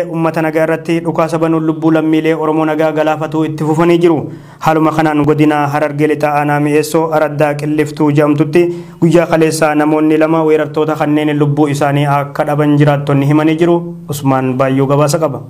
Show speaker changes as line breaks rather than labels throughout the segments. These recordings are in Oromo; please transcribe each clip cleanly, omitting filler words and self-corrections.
ummata nagaa irratti dhukaasa banuun lubbuu lammiilee Oromoo nagaa galaafatu itti fufanii jiru. Haaluma kanaan godina Harargee lixaa aanaa mi'eessoo araddaa qilliftuu jedhamtutti guyyaa kaleessaa namoonni lama weerartoota kanneen lubbuu isaanii akka dhaban jiraattonni himanii jiru. Usmaan Baayyoo gabaasa qaba.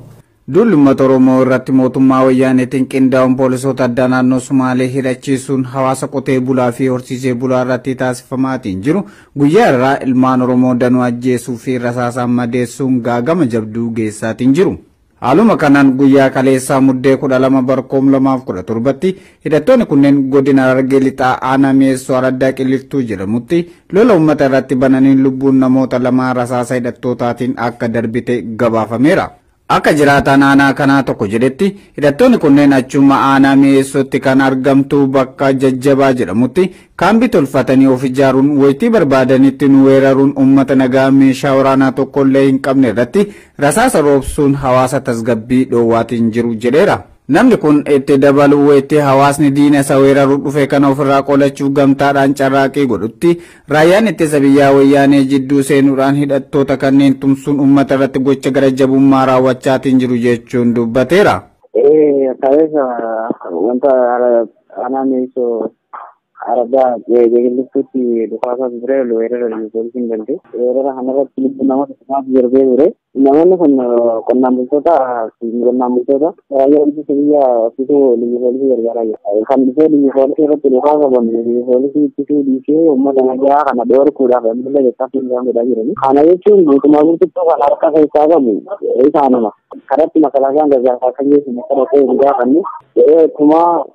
Dullummaa Oromoo irratti mootummaa wayyaaneetiin qindaa'uun poolisoota addaa naannoo Sumaalee hidhachiisuun hawaasa qotee bulaa fi horsiisee bulaa irratti taasifamaatiin jiru guyyaa irraa ilmaan Oromoo danuu ajjeesuu fi rasaasaan madeessuun gaagama jabduu geessaatiin jiru. Haaluma kanaan guyyaa kaleessaa muddee 12 barkoom 2017tti hidhattoonni kunneen godina Harargee lixaa aanaa mi'eessoo araddaa qilliftuu jedhamutti lola uummata irratti bananiin lubbuun namoota lama rasaasa hidhattootaatiin akka darbite gabaafameera. Akka jiraataan aanaa kanaa tokko jedhetti hidhattoonni kunneen achuma aanaa mi'eessootti kan argamtu bakka jajjabaa jedhamutti kaambii tolfatanii of ijaaruun wayitii barbaadanitti nu weeraruun uummata nagaa meeshaa waraanaa tokkollee hin qabne irratti rasaasa roobsuun hawaasa tasgabbii dhoowwaatiin jiru jedheera. Namni kun itti dabaluu wayitii hawaasni diina isa weeraruu dhufe kana ofirraa qolachuuf gamtaadhaan carraaqii godhutti raayyaan ittisa biyyaa wayyaanee jidduu seenuudhaan hidhattoota kanneen tumsuun uummata irratti gocha gara jabummaa raawwachaatiin jiru jechuun dubbateera.
Aanaa mi'eessoo araddaa qilliftuutti dhukaasa ture weerara poolisiin galte weerara kanarratti lubbuu namoota sanaaf darbee ture. Namoonni kun qonnaan bultoota raayyaa ittisa biyyaa fituu liyyu poolisii gargaaraa jira. Kan dhufee liyyu poolisii irratti dhukaasa bane liyyu poolisii ittisuu dhiisee uummata nagaa kana dhoorkuudhaaf ammallee jechaafii isaan godhaa jirani. Kana jechuun mootummaa gurguddoo kan harka keessaa qabu isaanuma. Karatti makalaasaan gargaarsaa akka geessu makara ta'e guddaa kanni tumaa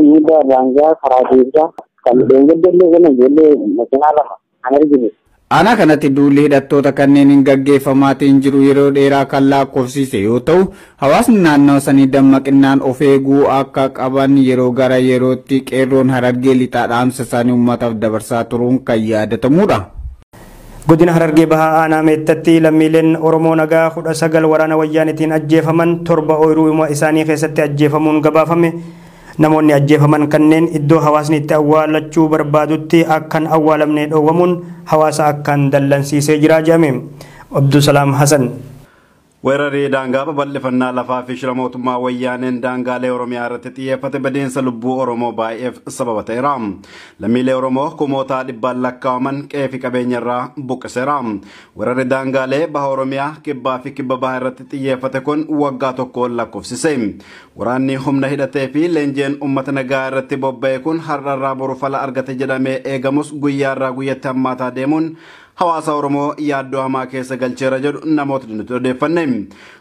miidhaa daangaa karaa deebisaa kan deengeddellee kana ijoollee makinaa lama kan arginu.
Aanaa kanatti duulli hidhattoota kanneen gaggeeffamaatiin jiru yeroo dheeraa kan lakkoofsise yoo ta'u hawaasni naannoo sanii dammaqinaan of eeguu akka qaban yeroo gara yerootti qeerroon Harargee lixaa dhaamsa isaanii uummataaf dabarsaa turuun kan yaadatamudha.
Godina Harargee bahaa aanaa meettatti lammiileen Oromoo nagaa 19 waraana wayyaanitiin ajjeefaman 7 ooyiruu isaanii keessatti ajjeefamuun gabaafame. Namoonni ajjeefaman kanneen iddoo hawaasni itti awwaalachuu barbaadutti akkan awwaalamne dhoowwamuun hawaasa akkan dallansiisee jira jedhame. Abdusalaam Hasan.
Weerarri daangaa babal'ifannaa lafaa fi shira mootummaa wayyaaneen daangaalee Oromiyaa irratti xiyyeeffate badeensa lubbuu Oromoo baay'eef sababa ta'eera. Lammiilee Oromoo kumootaa dhibbaan lakkaa'aman qe'ee fi qabeenya irraa buqqiseera. Weerarri daangaalee baha Oromiyaa kibbaa fi kibba bahaa irratti xiyyeeffate kun waggaa tokko lakkoofsise. Waraanni humna hidhatee fi leenjeen uummata nagaa irratti bobba'e kun har'arraa boru fala argate jedhamee eegamus guyyaarraa guyyatti hammaataa deemuun hawaasa Oromoo yaaddoo hamaa keessa galcheera jedhu namoota nuti odeeffanne.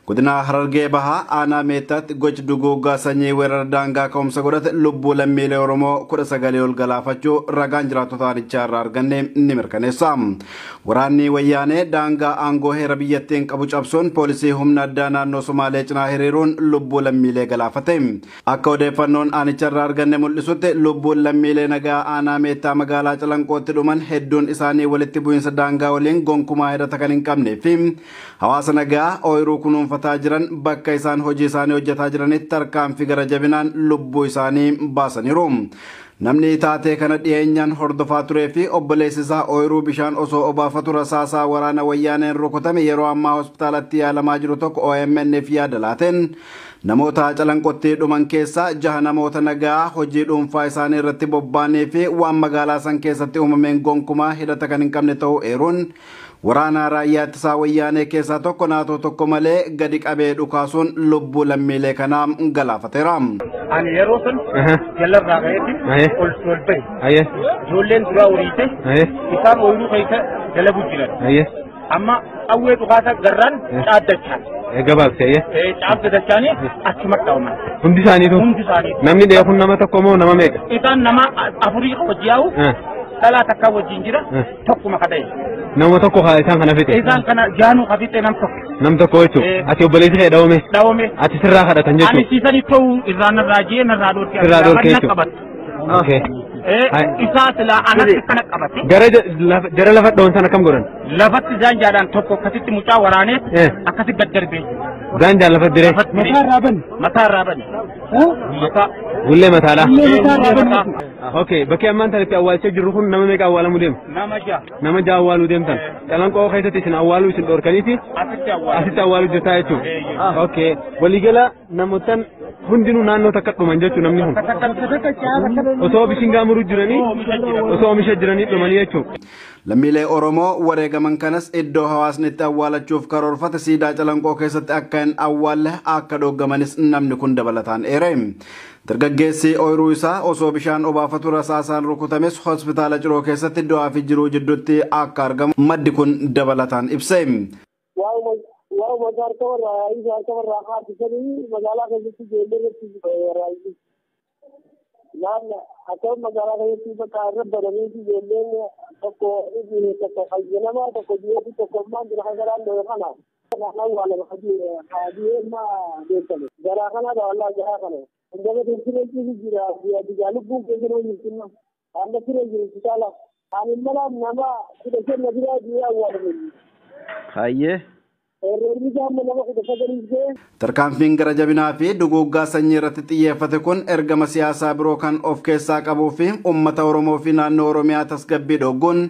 Godina Harargee bahaa aanaa meettatti gochi duguuggaa sanyii weerara daangaa ka'umsa godhate lubbuu lammiilee Oromoo 19 ol galaafachuu ragaan jiraattota aanichaa irraa arganne ni mirkaneessa. Waraanni wayyaanee daangaa aangoo heera biyyattiin qabu cabsuun poolisii humna addaa naannoo Sumaalee cinaa hiriiruun lubbuu lammiilee galaafate. Akka odeeffannoon aanicha irraa arganne mul'isutti lubbuun lammiilee nagaa aanaa meettaa magaalaa Calanqootti dhuman hedduun isaanii walitti bu'iinsa daangaa waliin gonkumaa hidhata kan hin qabnee fi hawaasa nagaa ooyiruu kunuunfataa jiran bakka isaan hojii isaanii hojjetaa jiranitti tarkaanfii gara jabinaan lubbuu isaanii baasaniiru. Namni taatee kana dhiyeenyaan hordofaa turee fi obboleessi isaa ooyiruu bishaan osoo obaafatu rasaasaa waraana wayyaaneen rukutame yeroo ammaa hospitaalatti yaalamaa jiru tokko OMN'f yaada laateen namoota Calanqootti dhuman keessaa 6 namoota nagaa hojii dhuunfaa isaanii irratti bobba'anii fi waan magaalaa san keessatti uumameen gonkumaa hidhata kan hin qabne ta'uu eeruun waraana raayyaa ittisaa wayyaanee keessaa tokko naatoo tokko malee gadi qabee dhukaasuun lubbuu lammiilee kanaa galaafateera.
Ani yeroo san jallarraa ka'etti ol bahe ijoolleen duraa uriite isaan ooyiruu keessa dalagu jiran amma qawwee dhukaasa garraan caaddachaan
gabaabsee
caaddachaan achumatti dhaawaman.
Hundi isaaniitu namni dheekun nama tokko moo nama meeqa?
Isaan nama 4 hojii yaa'u dhalaa takka wajjin jira tokkuma kadhee.
Nama tokko isaan kana fixe.
Isaan kana jaanuu kafixe nam tokko.
Nam tokko jechuudha. Ati obboleessi kee dhawame.
Dhawame.
Ati sirraa kadhatan jechuudha.
Ani siisanii ta'uu irraa narraa jee narraa dhoorkee.
Sirraa dhoorkee jechuudha. Okay.
Isaa sila anatti kana qabate.
Gara lafa dhoon sana kam godhan?
Lafatti isaan jaadhaan tokko akkasitti mucaa waraanee akkasitti gad darbee.
Isaan jaan lafa diree.
Mataa irraa bani. Mataa.
Gulle matala. Okay, bakki ammaan tanatti awwaalcha jirru kun nama meeqa awwaalamu deema? Nama ja'a awwaaluu deemtan. Calanqoo keessatti isin awwaaluu isin dhorkaniiti? Asitti awwaaluu jirtaa jechuudha. Okay, waliigala namootaan hundinuu naannoo takka dhuman jechuudha namni kun. Osoo bishingaa muruu jiranii, osoo oomisha jiranii dhumanii jechuudha.
Lammiilee Oromoo wareegaman kanas iddoo hawaasni itti awwaalachuuf karoorfate siidaa Calanqoo keessatti akka hin awwaalle akka dhoggamanis namni kun dabalataan eere. Dargaggeessi ooyiruu isaa osoo bishaan obaafatu rasaasaan rukutames hospitaala Ciroo keessatti du'aa fi jiruu jidduutti akka argamu maddi kun dabalataan ibse.
Atau negara kaya itu karena berani di jendela toko ini toko kajianama toko dia itu toko mana gerakan mana karena wala haji mah betul gerakan ada Allah gerakan jadi di sini itu dia di jalur buku itu mungkin anda kira jadi salah kami malam nama sudah negara dia wala
Haye.
Tarkaanfiin gara jabinaa fi duguuggaa sanyii irratti xiyyeeffate kun ergama siyaasaa biroo kan of keessaa qabuu fi uummata Oromoo fi naannoo Oromiyaa tasgabbii dhowwuun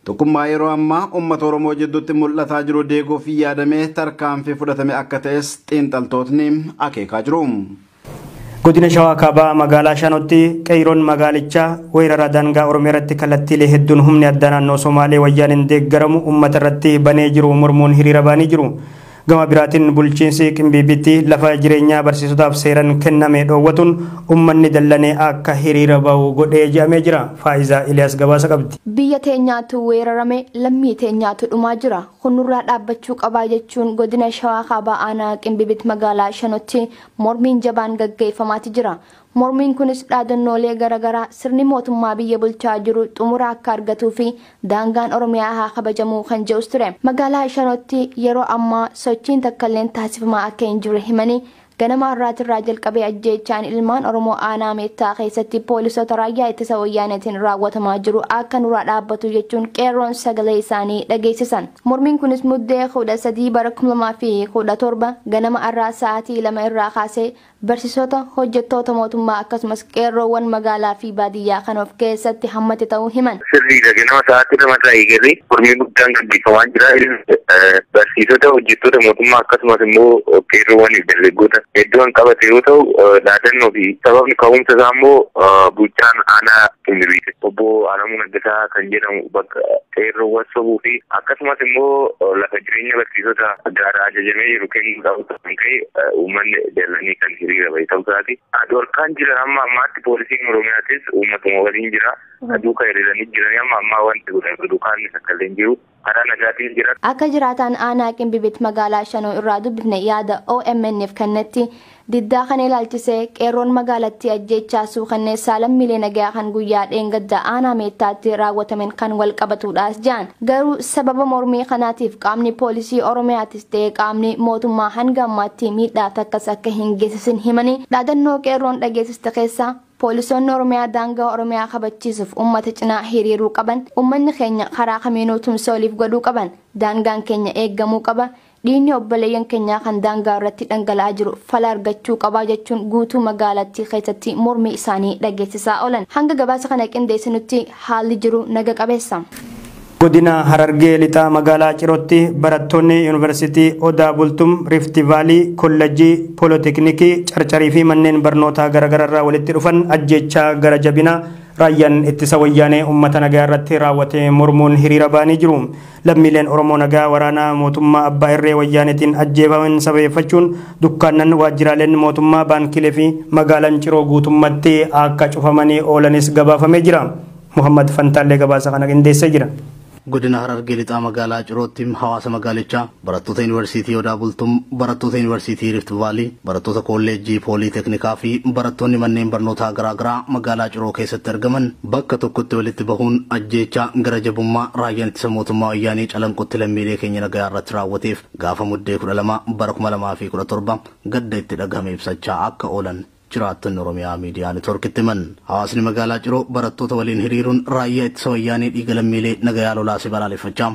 tokkummaa yeroo ammaa uummata Oromoo jidduutti mul'ataa jiru deeguuf yaadamee tarkaanfii fudhatame akka ta'es xiinxaltootni akeekaa jiru.
Godina Shawaa Kaabaa magaalaa Shanotti qeeroon magaalichaa weerara daangaa Oromiyaa irratti kallattiilee hedduun humni addaa naannoo Somaalee wayyaaniin deeggaramu uummata irratti banee jiru mormuun hiriira baanii jiru. Gama biraatiin bulchiinsi Qimbiibitti lafa jireenyaa barsiisotaaf seeran kenname dhoowwatuun uummanni dallanee akka hiriira bahu godhee jedhamee jira. Faayizaa Iliyaas gabaasa qabdi.
Biyya teenyaatu weerarame lammii teenyaatu dhumaa jira. Kunurraa dhaabbachuu qabaa jechuun godina Shawaa Kaabaa aanaa Qimbiibitti magaalaa Shanotti mormiin jabaan gaggeeffamaati jira. Mormiin kunis dhaadannoolee garaagaraa sirni mootummaa biyya bulchaa jiru xumura akka argatuu fi daangaan Oromiyaa haa kabajamu kan jedhus ture. Magaalaa Shanotti yeroo ammaa sochiin takkalleen taasifamaa akka hin jirre himanii ganama irraatirraa jalqabee ajjeechaan ilmaan Oromoo aanaa meettaa keessatti poolisoota raayyaa ittisa wayyaaneetiin raawwatamaa jiru akka nurraa dhaabbatu jechuun qeerroon sagalee isaanii dhageessisan. Mormiin kunis muddee 13 bara 2017 ganama irraa sa'aatii 2 irraa kaasee barsiisota hojjettoota mootummaa akkasumas qeerroowwan magaalaa fi baadiyyaa kan of keessatti hammate ta'uu himan.
Sirriidha ganama sa'aatii 2 irraa eegalee mormii guddaan gaggeeffamaa jira. Barsiisota hojjettoota mootummaa akkasumas immoo qeerroowwan dargaggoota hedduun qabate yoo ta'u dhaadannoo fi sababni ka'umsa isaa immoo bulchaan aanaa Qimbiibiiti. Obbo Alamuu Naggasaa kan jedhamu bakka qeerroowwan sobuu fi akkasumas immoo lafa jireenya barsiisota gaara ajajamee jiru kennuudhaaf kan ka'e uummanni dallanii kan hiriira bahe ta'uu isaati. Dorkaan jira amma ammaatti poolisiin Oromiyaatis uummatuma waliin jira. Duuka hiriiranii jiranii amma ammaa wanti godhan duukaan akka illee jiru. Karaa nagaatiin jira.
Akka jiraataan aanaa Qimbiibitti magaalaa Shanoo irraa dubbifne yaada OMN'f kannetti diddaa kan ilaalchisee qeerroon magaalattii ajjeechaa suukanneessaa lammiilee nagaa kan guyyaa dheengaddaa aanaa meettaatti raawwatamen kan wal qabatudhaas jedhan. Garuu sababa mormii kanaatiif qaamni poolisii Oromiyaatis ta'ee qaamni mootummaa hanga ammaatti miidhaa takkas akka hin geessisin himanii dhaadannoo qeerroon dhageessiste keessaa poolisoonni Oromiyaa daangaa Oromiyaa kabachiisuuf uummata cinaa hiriiruu qaban, uummanni keenya karaa kamiinuu tumsa oliif godhuu qaban, daangaan keenya eeggamuu qaba, dhiigni obboleeyyan keenyaa kan daangaa irratti dhangala'aa jiru fala argachuu qabaa jechuun guutuu magaalattii keessatti mormii isaanii dhageessisaa oolan. Hanga gabaasa kana qindeessinutti haalli jiru naga qabeessa.
Godina Harargee lixaa magaalaa Cirootti barattoonni yuunivarsiitii Odaa Bultum, Rift Vaalii, Kollejii, Pooliteeknikii, Carcarii fi manneen barnootaa garaagaraa irraa walitti dhufan ajjeechaa gara jabinaa raayyaan ittisa wayyaanee uummata nagaa irratti raawwate mormuun hiriira baanii jiru. Lammiileen Oromoo nagaa waraanaa mootummaa abbaa irree wayyaaneetiin ajjeefaman sababeeffachuun dukkaannan waajjiraaleen mootummaa baankilee fi magaalaan Ciroo guutummaatti akka cufamanii oolanis gabaafamee jira. Muhammad Fantaallee gabaasa kana qindeessee jira.
Godina Harargee lixaa magaalaa Cirootti hawaasa magaalichaa barattoota yuunivarsiitii Odaa Bultum, barattoota yuunivarsiitii Rift Vaalii, barattoota kolleejjii Pooliteeknikaa fi barattoonni manneen barnootaa garaagaraa magaalaa Ciroo keessatti argaman bakka tokkotti walitti bahuun ajjeechaa gara jabummaa raayyaan ittisa mootummaa wayyaanii Calanqootti lammiilee keenya nagaa irratti raawwateef gaafa muddee 12 bara 2017 gadda itti dhagahame ibsachaa akka oolan jiraattonni Oromiyaa miidiyaa neetwoorkitti himan. Hawaasni magaalaa Ciroo barattoota waliin hiriiruun raayyaa ittisa wayyaanii dhiiga lammiilee nagaa lolaasee balaaleffachaa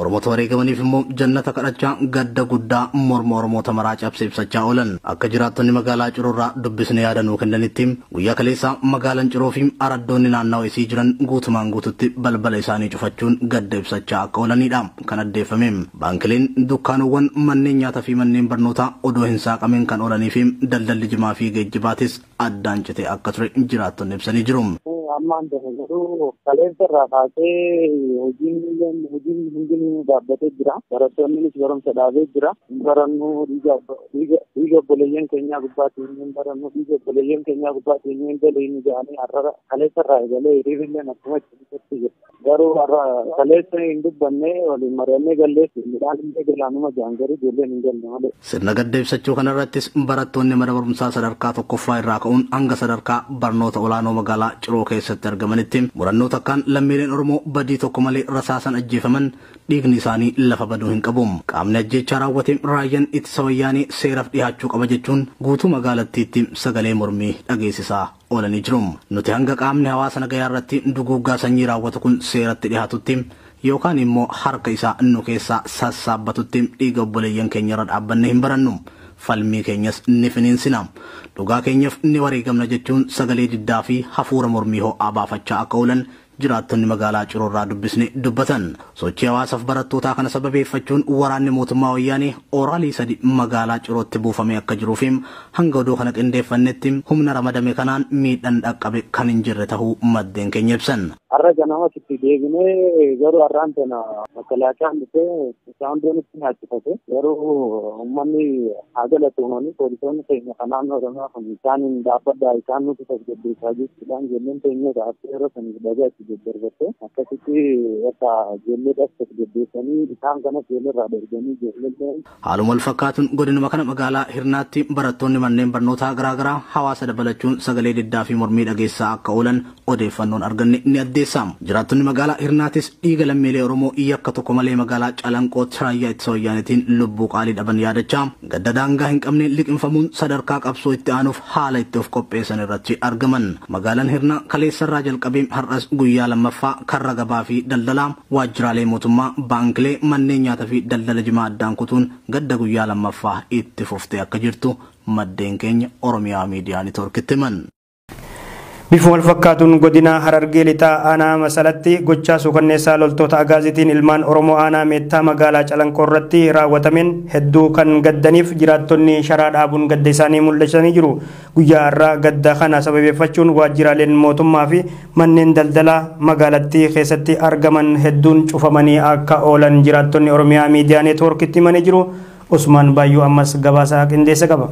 Oromoota wareegamaniif immoo jannata kadhachaa gadda guddaa morma Oromoota maraa cabsee ibsachaa oolan. Akka jiraattonni magaalaa Ciroorraa dubbisne yaadanuu kennanitti guyyaa kaleessaa magaalaan Ciroo fi araddoonni naannawaa isii jiran guutumaan guututti balbala isaanii cufachuun gadda ibsachaa akka oolanidha. Kan addeeffame baankileen dukkaanowwan manneen nyaataa fi manneen barnootaa odoo hin saaqameen kan oolanii fi daldalli jimaa fi geejjibaatis addaan citee akka ture jiraattonni ibsanii jiru.
Ammaan jedhu kaleessarraa kaasee hojiin hundi dhaabbatee jira. Barattoonnis barumsa dhaabee jira. Barannuu dhiiga obboleeyyan keenyaa gubbaatiin hin barannu dhiiga obboleeyyan keenyaa gubbaatiin hin galee ni jedhanii har'a kaleessarraa eegalee hiriirillee akkuma ciisatti jira. Garuu har'a kaleessa hin dubbanne waliin mari'annee galleessi midhaan illee galaanuma ja'an garuu ijoolleen hin galle malee.
Sirna gadda ibsachuu kanarrattis barattoonni mana barumsaa sadarkaa tokkoffaa irraa ka'uun hanga sadarkaa barnoota olaanoo magaalaa Ciroo keessatti argamanitti murannoo takkaan lammiileen Oromoo badii tokko malee rasaasan ajjeefaman dhiigni isaanii lafa baduu hin qabu. Qaamni ajjeechaa raawwate raayyaan ittisa wayyaanii seeraaf dhiyaachuu qaba jechuun guutuu magaalattiitti sagalee mormii dhageessisaa oolanii jiru. Nuti hanga qaamni hawaasa nagayaa irratti duguuggaa sanyii raawwatu kun seeratti dhiyaatutti yookaan immoo harka isaa nu keessaa sassaabbatutti dhiiga obboleeyyan keenya irra dhaabbanne hin barannu. Falmii keenyas ni finiinsina. Dhugaa keenyaaf ni wareegamna jechuun sagalee diddaa fi hafuura mormii ho'aa baafachaa akka oolan jiraattonni magaalaa Ciroorraa dubbisne dubbatan. Sochii hawaasaaf barattootaa kana sababeeffachuun waraanni mootummaa wayyaanii ooraalii 3 magaalaa Cirootti buufamee akka jiruu fi hanga oduu kana qindeeffannetti humna ramadame kanaan miidhaan dhaqqabe kan hin jirre tahuu maddeen keenya ibsan.
Har'a ganama itti deebinee garuu har'aan tana makalaakaan dhufee isaan doonitti nyaachifate garuu uummanni haa galatuumanii poolisoonni keenya kan naannoo Oromiyaa kun isaaniin dhaabbadhaa isaan nuti tasgabbeessaa jechuudhaan ijoolleen keenya gaaffii yeroo san dhagaa itti deddarbatte akkasitti akka ijoolleedhaas tasgabbeessanii isaan kanas ijoolleerraa darbanii ijoolleen.
Haaluma wal fakkaatuun godinuma kana magaalaa Hirnaatti barattoonni manneen barnootaa garaagaraa hawaasa dabalachuun sagalee diddaa fi mormii dhageessaa akka oolan odeeffannoon arganne ni addeessa. Jiraattonni magaalaa Hirnaatis dhiiga lammiilee Oromoo yakka tokko malee magaalaa Calanqootti raayyaa ittisa wayyaaniitiin lubbuu qaalii dhaban yaadachaa gadda daangaa hin qabne liqinfamuun sadarkaa qabsoo itti aanuuf haala itti of qopheessan irratti argaman. Magaalaan Hirnaa kaleessarraa jalqabee har'as guyyaa lammaffaa karra gabaa fi daldalaa waajjiraalee mootummaa baankilee manneen nyaataa fi daldala jimaa addaan kutuun gadda guyyaa lammaffaa itti fuftee akka jirtu maddeen keenya Oromiyaa Miidiyaa Neetwoorkitti himan.
Bifuma wal fakkaatuun godina Harargee lixaa aanaa masalatti gochaa suukanneessaa loltoota agaazitiin ilmaan Oromoo aanaa meettaa magaalaa Calanqoo irratti raawwatameen hedduu kan gaddaniif jiraattonni sharaa dhaabuun gadda isaanii mul'isanii jiru. Guyyaa har'aa gadda kana sababeeffachuun waajjiraaleen mootummaa fi manneen daldalaa magaalattii keessatti argaman hedduun cufamanii akka oolan jiraattonni Oromiyaa Miidiyaa Neetwoorkitti himanii jiru. Usmaan Baayyuu ammas gabaasaa qindeessa qaba.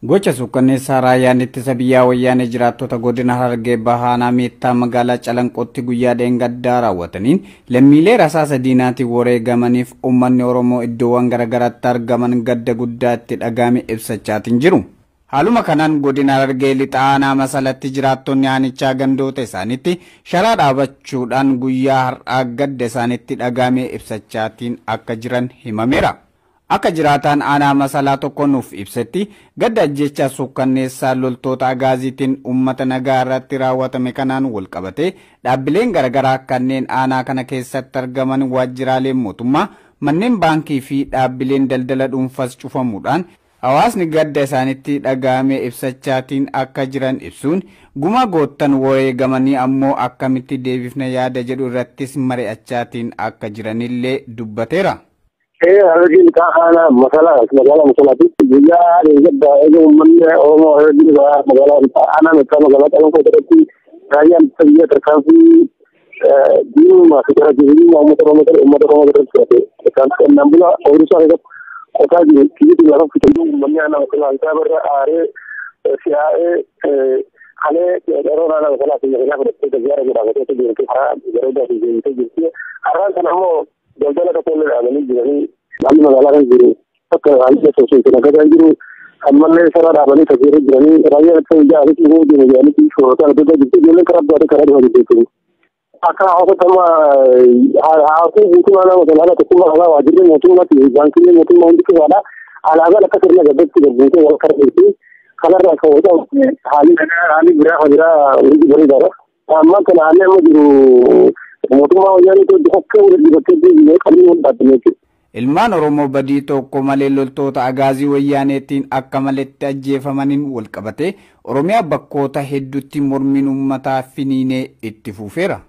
Gocha suukanneessaa raayyaan ittisa biyyaa wayyaanee jiraattota godina Harargee bahaa aanaa meettaa magaalaa Calanqootti guyyaa dheengaddaa raawwataniin lammiilee rasaasa diinaatiin wareegamaniif uummanni Oromoo iddoowwan garaagaraatti argaman gadda guddaa itti dhagahame ibsachaatiin jiru. Haaluma kanaan godina Harargee lixaa aanaa masalatti jiraattonni aanichaa gandoota isaaniitti sharaa dhaabachuudhaan guyyaa har'aa gadda isaanitti dhagahame ibsachaatiin akka jiran himameera. Akka jiraataan aanaa masalaa tokko nuuf ibsetti gadda ajjeechaa suukanneessaa loltoota agaaziitiin uummata nagaa irratti raawwatame kanaan wal qabate dhaabbileen garaagaraa kanneen aanaa kana keessatti argaman waajjiraaleen mootummaa manneen baankii fi dhaabbileen daldala dhuunfaas cufamuudhaan hawaasni gadda isaanitti dhagahame ibsachaatiin akka jiran ibsuun guma goottan wareegamanii ammoo akkamitti deebifna yaada jedhu irrattis mari'achaatiin akka jiranillee dubbateera.
Harargeen kaana magaalaa masalaatti guyyaa dheengaddaa egaa uummanni Oromoo Harargeen magaalaa aanaa meettaa magaalaa Calanqoo irratti raayyaan ittisa biyyaa tarkaanfii diinummaa fi garaagarummaa uummata Oromoo irratti fudhate tarkaanfii qonnaan bulaa oomisha keessatti qotaa jiru kiyyatti lafa fitanii uummanni aanaa masalaa isaa barra aaree siyaa'ee halee yeroo aanaa masalaa fi magaalaa fudhattee gajjaara godhaafatee deemtee karaa garoodaa fi deemtee jirti. Har'aan kana immoo daldala tokkollee dhaabanii jiranii namni magaalaa kan jiru akka haalli sosochii nagadaa jiru ammallee saraa dhaabanii tajaajila jiranii raayyaan ittisa biyyaa asitti immoo deemu jedhanii shoorotaan adda addaa jirti ijoolleen karaa adda addaa karaa deemaa jirti. Akka hawaasatama hawaasni guutuu aanaa magaalaa tokkummaa kanaa waajjirri mootummaatti baankiilee mootummaa hundi cufaadha. Alaabaan akka sirna gaddatti gabbuutee wal karreessi kanarraa kan wajjin haalli biraa kan biraa hundi bareedaadha. Amma kana haalli amma jiru mootummaa wayyaaniitu akka walitti bakkee deemee qabni hundaatti.
Ilmaan Oromoo badii tokko malee loltoota agaazii wayyaaneetiin akka maletti ajjeefamaniin wal qabate Oromiyaa bakkoota hedduutti mormiin uummataa finiinee itti fufeera.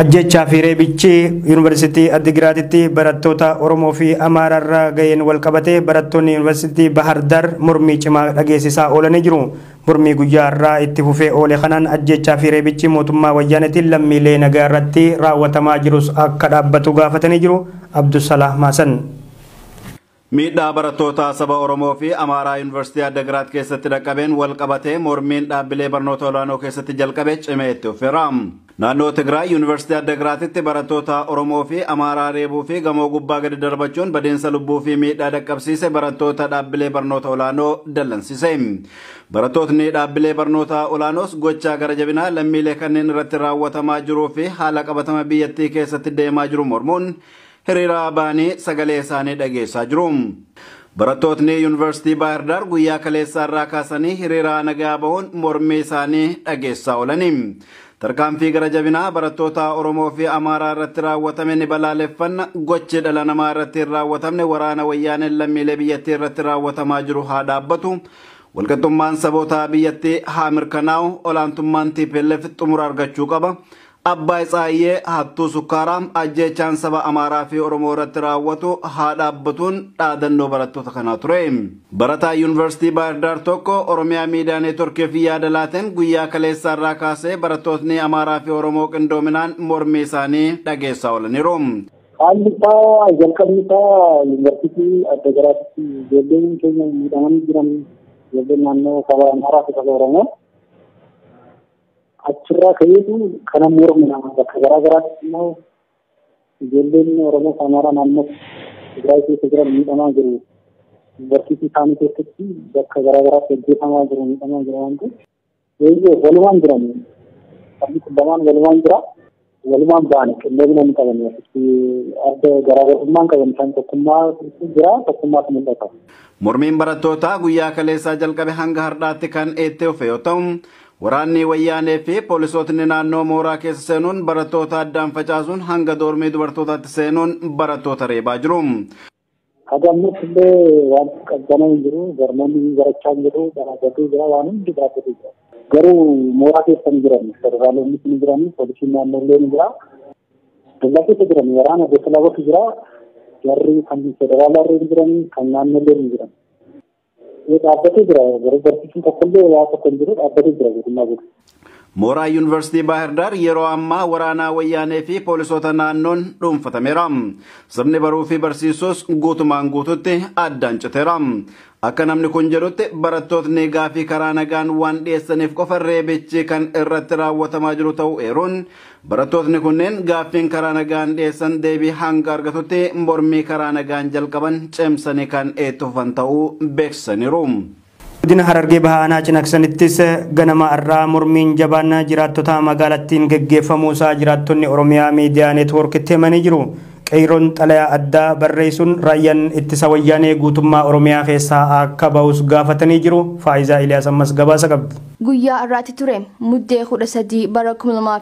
Ajjechaa fi reebichi yuunivarsiitii Addigiraatitti barattoota Oromoo fi Amaaraarraa ga'een wal qabate barattoonni yuunivarsiitii Bahar Dar mormii cimaa dhageessisaa oolanii jiru. Mormii guyyaa irraa itti fufee oole kanaan ajjechaa fi reebichi mootummaa wayyaaneetiin lammiilee nagaa irratti raawwatamaa jirus akka dhaabbatu gaafatanii jiru. Abdussalah Maasan.
Miidhaa barattoota saba Oromoo fi Amaaraa Yuunivarsiitii Addigiraat keessatti dhaqqabeen wal qabatee mormiin dhaabbilee barnoota olaanoo keessatti jalqabe cimee itti fufeera. Naannoo Tigraay Yuunivarsiitii Addigiraatitti barattoota Oromoo fi Amaaraa reebuu fi gamoo gubbaa gadi darbachuun badeensa lubbuu fi miidhaa dhaqqabsiise barattoota dhaabbilee barnoota olaanoo dallansise. Barattootni dhaabbilee barnoota olaanoos gochaa gara jabinaa lammiilee kanneen irratti raawwatamaa jiruu fi haala qabatama biyyattii keessatti deemaa jiru mormuun hiriira baanii sagalee isaanii dhageessaa jiru. Barattootni Yuunivarsiitii Bahar Dar guyyaa kaleessaa irraa kaasanii hiriira nagaa bahuun mormii isaanii dhageessaa oolanii. Tarkaanfii gara jabinaa barattoota Oromoo fi Amaaraa irratti raawwatame ni balaaleffanna. Gochi dhala namaa irratti hin raawwatamne waraana wayyaaneen lammiilee biyyattii irratti raawwatamaa jiru haa dhaabbatu. Walqixxummaan saboota biyyattii haa mirkanaa'u. Olaantummaan TPLF xumura argachuu qaba. Abbaa Tsaayyee Hattuu Sukkaaraa ajjechaan saba Amaaraa fi Oromoo irratti raawwatu haa dhaabbatuun dhaadannoo barattoota kanaa ture. Barataa Yuunivarsiitii Bahar Dar tokko Oromiyaa Miidiyaa Neetworkii fi yaada laateen guyyaa kaleessaa irraa kaasee barattootni Amaaraa fi Oromoo qindoominaan mormii isaanii dhageessaa oolaniiru.
Haalli isaa jalqabni isaa Yuunivarsiitii Addigiraatitti ijoolleen keenya miidhamanii jiran ijoolleen naannoo saba Amaaraa fi saba Oromoo. Achirraa ka'eetu kana mormina bakka garaa garaatti immoo ijoolleen Oromoo fi Amaaraa naannoo Tigraay keessa jiran miidhamaa jiru. Yuunivarsiitii isaanii keessatti bakka garaa garaatti ajjeefamaa jiru miidhamaa jiru waan ta'eef walumaan jiran sabni kun lamaan walumaan jira walumaan ba'an qindoomina hin qaban adda garaagarummaan qaban isaan tokkummaa jira tokkummaatu mul'ata.
Mormiin barattootaa guyyaa kaleessaa jalqabe hanga har'aatti kan itti fufe yoo ta'u waraanni wayyaanee fi poolisootni naannoo mooraa keessa seenuun barattoota addaan facaasuun hanga doormii dubartootaatti seenuun barattoota reebaa jiru.
Hagammas illee waan qabbanaa hin jiru barnoonni barachaa hin jiru baraabatuu jira waan hundi baraatatu jira. Garuu mooraa keessa hin jiran federaalonni ni jiran poolisiin naannollee ni jira. Dallaa keessa jiran waraana gosa lamatu jira. Jarri kan federaalaa jiran kan naannollee ni jiran. Dhaabbatee jira garuu barsiisuun tokkollee waa tokko hin jiru dhaabbatee jira guutummaa guutuu.
Mooraa Yuunivarsiitii Bahar Dar yeroo ammaa waraanaa wayyaanee fi poolisoota naannoon dhuunfatameera. Sirni baruu fi barsiisuus guutumaan guututti addaan citeera. Akka namni kun jedhutti barattootni gaafii karaa nagaan waan dhiyeessaniif qofa reebichi kan irratti raawwatamaa jiru ta'uu eeruun barattootni kunneen gaaffiin karaa nagaan dhiyeessan deebii hanga argatutti mormii karaa nagaan jalqaban cimsanii kan itti fufan ta'uu beeksisaniiru.
Godina Harargee Bahaa Aanaa Cinaaksanittis ganama irraa mormiin jabaan jiraattota magaalattiin gaggeeffamuusaa jiraattonni Oromiyaa Miidiyaa Neetworkitti himanii jiru. Qeeroon xalayaa addaa barreessuun raayyaan ittisa wayyaanee guutummaa Oromiyaa keessaa akka bahus gaafatanii jiru. Faayizaa Iliyaas ammas gabaasa qabdi.
Guyyaa irraatti ture muddee 13 bara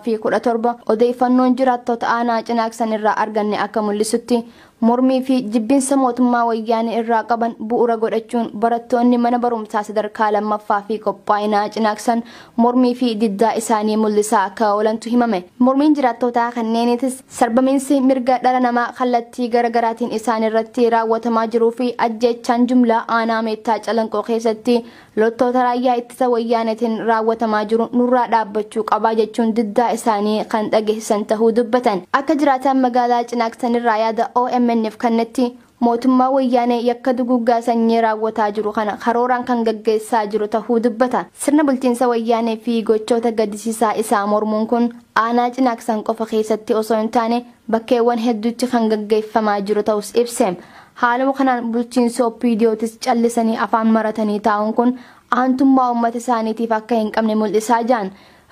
2017 odeeffannoon jiraattota aanaa Cinaaksan irraa arganne akka mul'isutti mormii fi jibbinsa mootummaa wayyaanee irraa qaban bu'uura godhachuun barattoonni mana barumsaa sadarkaa lammaffaa fi qophaa'inaa Cinaaksan mormii fi diddaa isaanii mul'isaa akka oolantu himame. Mormiin jiraattotaa kanneenitis sarbamiinsi mirga dhala namaa kallattii garaagaraatiin isaan irratti raawwatamaa jiruu fi ajjechaan jumlaa aanaa meettaa calanqoo keessatti loltoota raayyaa ittisa wayyaaneetiin raawwatamaa jiru nurraa dhaabbachuu qabaa jechuun diddaa isaanii kan dhageessisan ta'uu dubbatan. Akka jiraatan magaalaa Cinaaksan irraa yaada OMN'f kannetti mootummaa wayyaanee yakka duguggaa sanyii raawwataa jiru kana karooraan kan gaggeessaa jiru ta'uu dubbata. Sirna bulchiinsa wayyaanee fi gochoota gaddisiisaa isaa mormuun kun aanaa Cinaaksan qofa keessatti osoo hin taane bakkeewwan hedduutti kan gaggeeffamaa jiru ta'us ibse. Haaluma kanaan bulchiinsi OPDOtis callisanii afaan maratanii taa'uun kun aantummaa uummata isaaniitiif akka hin qabne mul'isaa jiran.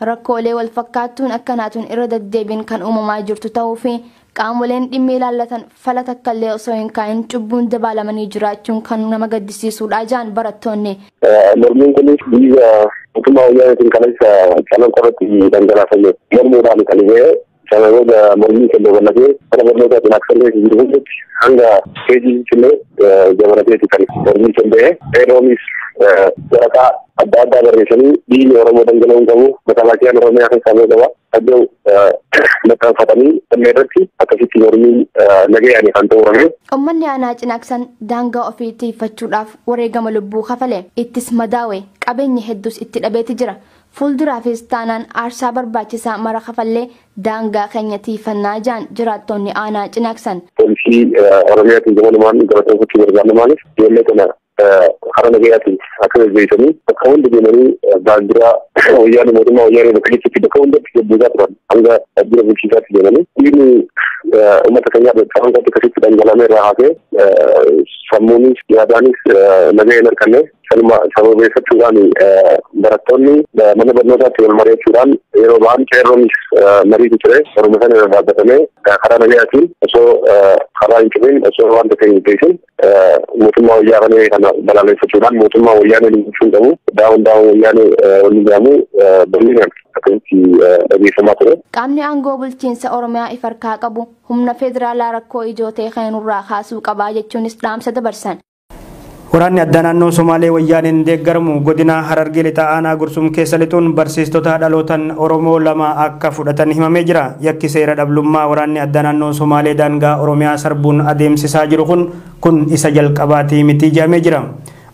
Rakkoolee wal fakkaattuun akkanaatuun irra deddeebiin kan uumamaa jirtu ta'uu fi qaamoleen dhimmi ilaallatan fala takkallee osoo hin kaa'in cubbuun dabaalamanii jiraachuun kan nama gaddisiisuudha jaan barattoonni.
Mormiin kunis biyya mootummaa wayyaaneetiin kaleessa calan qorratti dhangalaafame mormuudhaan kan ta'e sababoota mormii kennuu bal'atee kana barnootaatiin aksallee jiru hundatti hanga keejii jabanateeti kan mormii kennee eeroonis waraqaa adda addaa barreessanii diinni Oromoo dhangala'uun qabu makalaakiyaa Oromiyaa keessaa qaba addoo maxxanfatanii kanneen irratti akkasitti mormiin nagayaan kan xumurame.
Uummanni aanaa Cinaaksan daangaa ofii tiifachuudhaaf wareegama lubbuu kafale ittis madaawe qabeenya hedduus itti dhabeeti jira. Fuulduraafis taanaan aarsaa barbaachisaa mara kafallee daangaa keenya tiifannaa jaan jiraattonni aanaa Cinaaksan.
Poolisii Oromiyaatiin gabanumaan gabatoofachuun barbaadamaaniif ijoollee kana karaa nagayaatiin akka gaggeessanii bakka hundi deemanii baandiraa wayyaanee mootummaa wayyaanee bakka itti bakka hundatti gabbuusaa turan hanga waajjira bulchiisaatti deemanii dhiirri uummata keenyaa qabanqatti akkasitti dhangalame irraa haasee sammuunis yaadaanis nagaya hin arganne sababeeffachuudhaan barattoonni mana barnootaatti wal mari'achuudhaan yeroo ba'an qeerroonis mariitu ture Oromoo sana irra dhaabbatamee karaa nagayaatiin osoo karaa hin cufin osoo wanta ta'e hin beekin mootummaa wayyaanee kana balaaleffachuudhaan mootummaa wayyaanee lubbuun qabu daawun wayyaanee waliin jedhamu bal'inaan akkasitti dhageeffamaa ture.
Qaamni aangoo bulchiinsa Oromiyaa ifarkaa qabu humna federaalaa rakkoo ijoo ta'e kanarraa kaasuu qabaa jechuunis dhaamsa dabarsan.
Waraanni addaa naannoo Somaalee wayyaaneen deeggaramu godina Harargee lixaa aanaa Gursum keessa lixuun barsiistota dhalootan Oromoo lama akka fudhatan himamee jira. Yakki seera dhablummaa waraanni addaa naannoo Somaalee daangaa Oromiyaa sarbuun adeemsisaa jiru kun isa jalqabaatii miti jedhamee jira.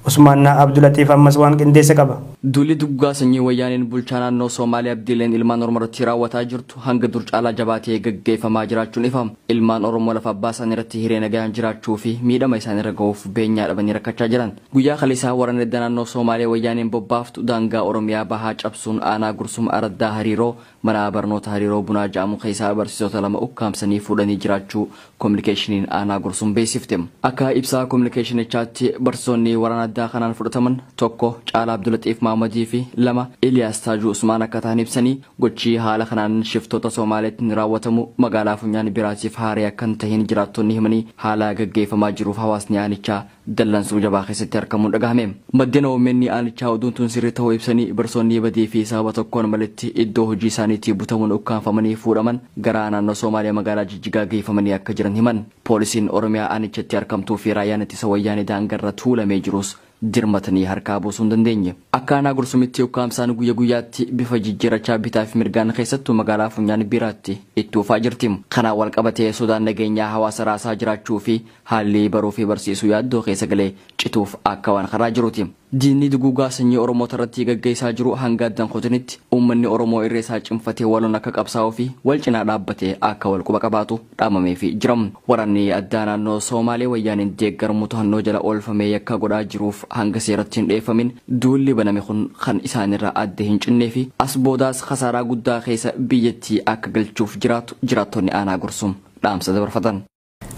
Usmaan Abdulatiif ammas waan qindeesse qaba.
Duulli duggaa sanyii wayyaaneen bulchaa naannoo Somaaliyaa abdiileen ilmaan Oromoo irratti raawwataa jirtu hanga dur caalaa jabaatee gaggeeffamaa jiraachuun ifama. Ilmaan Oromoo lafa abbaa isaanii irratti hiree nagaan jiraachuu fi miidhama isaanii irra gahuuf beenyaa dhabanii rakkachaa jiran. Guyyaa kaleessaa waraanni addaa naannoo Somaaliyaa wayyaaneen bobbaaftu daangaa Oromiyaa bahaa cabsuun aanaa Gursum Araddaa Hariiroo mana barnoota Hariiroo Bunaa jedhamu keessaa barsiisota lama ukkaamsanii fuudhanii jiraachuu kominikeeshiniin aanaa Gursum beeksifte. Akka ibsaa kominikeeshinichaatti barsiisonni waraana addaa kanaan fudhataman tokko Caalaa Abdulatiif Mahamadii fi lama Eliyaas Taajuu Usmaan akka ta'an ibsanii gochii haala kanaan shiftoota Somaaleetiin raawwatamu magaalaa Funyaan biraatiif haaree akkan tahin jiraattonni himanii haala gaggeeffamaa jiruuf hawaasni aanichaa dallansuu jabaa keessatti argamuun dhagahame. Maddeen OMN aanichaa oduun tun sirrii ta'uu ibsanii barsoonni badii fi sababa tokkoon malitti iddoo hojii isaaniitii butamuun ukkaanfamanii fuudhaman gara naannoo Somaaliyaa magaalaa Jijjigaa geeffamanii akka jiran himan. Poolisiin Oromiyaa aanichatti argamtuu fi raayyaan ittisa wayyaanee daangarra tuulamee jirus dirmatanii harkaa buusuu hin dandeenye. Akka aanaa Gursumitti ukkaamsaan guyyaa guyyaatti bifa jijjiirachaa bitaa fi mirgaan keessattuu magaalaa Funyaan biraatti itti ufaa jirti. Kanaan wal qabatee sodaan nageenyaa hawaasa raasaa jiraachuu fi haalli baruu fi barsiisuu yaaddoo keessa galee cituuf akka waan karaa jiruuti. Diinni duguugaa sanyii Oromoo irratti gaggeessaa jiru hanga addan kutinitti uummanni Oromoo irree isaa cimfatee waloon akka qabsaa'uu fi wal cinaa dhaabbatee akka wal quba qabaatu dhaamamee fi jiramu. Waraanni addaa naannoo Somaalee wayyaaniin deeggaramu to'annoo jala oolfamee yakka godhaa jiruuf hanga seeratti hin dhiyeeffamin duulli baname kun kan isaanirraa adda hin cinnee fi as boodaas khasaaraa guddaa keessa biyyattii akka galchuuf jiraattonni aanaa Gursum dhaamsa dabarfatan.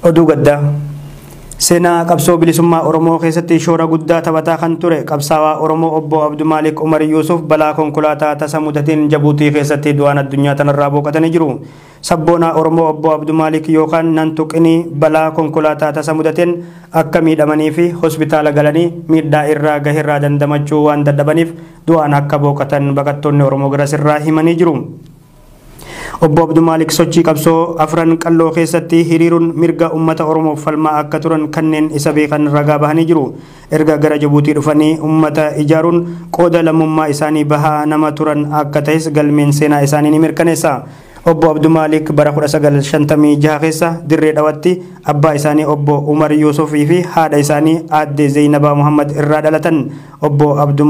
Oduu gaddaa. Seenaa qabsoo bilisummaa Oromoo keessatti shoora guddaa taphataa kan ture qabsaawaa Oromoo obbo Abduu Maalik Umar Yuusuf balaa konkolaataa tasa mudateen Jabuutii keessatti du'aan addunyaa tanarraa boqotanii jiru. Sabboonaa Oromoo obbo Abduu Maalik yookaan Nantuqinii balaa konkolaataa tasa mudateen akka miidhamanii fi hospitaala galanii miidhaa irraa gaheerraa dandamachuu waan dadhabaniif du'aan akka boqotan baqattoonni Oromoo garasirraa himanii jiru. Obbo Abduu Maalik sochii qabsoo afran qalloo keessatti hiriiruun mirga uummata Oromoof falmaa akka turan kanneen isa beekan ragaa bahanii jiru. Erga gara Jabuutii dhufanii uummata ijaaruun qooda lammummaa isaanii bahaa nama turan akka ta'es galmeen seenaa isaanii ni mirkaneessa. Obbo Abduu Maalik bara 1956 keessa dirree dhawatti abbaa isaanii obbo Umar Yuusufii fi haadha isaanii aadde Zainabaa Muhammad irraa dhalatan. Obbo Abduu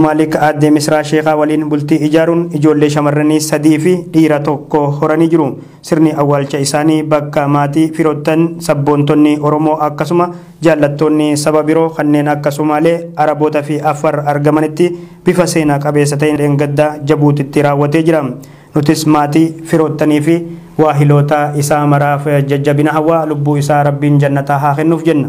Maalik aadde Misraa Sheekaa waliin bultii ijaaruun ijoollee shamarranii 3 fi dhiira 1 horanii jiru. Sirni awwaalcha isaanii bakka maatii firoottan sabboontonni Oromoo akkasuma jaallattoonni saba biroo kanneen akka Somaalee, Araboota fi Afar argamanitti bifa seenaa qabeessa ta'een gaddaa Jabuutitti raawwatee jira. Nutis maatii firoottanii fi waahiloota isaa maraaf jajjabina hawaa lubbuu isaa rabbiin jannataa haa kennuuf jenna.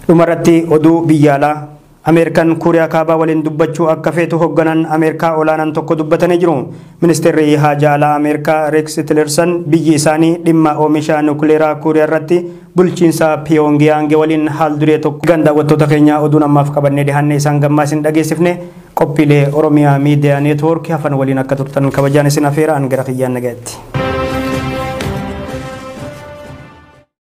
Dhumarratti oduu biyyaalaa Ameerikaan Kuuriyaa Kaabaa waliin dubbachuu akka feetu hoogganaan Ameerikaa olaanaan tokko dubbatanii jiru. Ministeerri haajaa alaa Ameerikaa Rex Tillerson biyyi isaanii dhimma oomisha nukleeraa Kuuriyaa irratti bulchiinsa Pyongyang waliin haal duree tokko daawwattoota keenya oduun ammaaf qabannee dhihaanne isaan gammaa isin dhageessifne qophiilee Oromiyaa Miidiyaa Neetwoork hafan waliin akka turtan kabajaan isin afeera an gara kiyyaan nagaatti.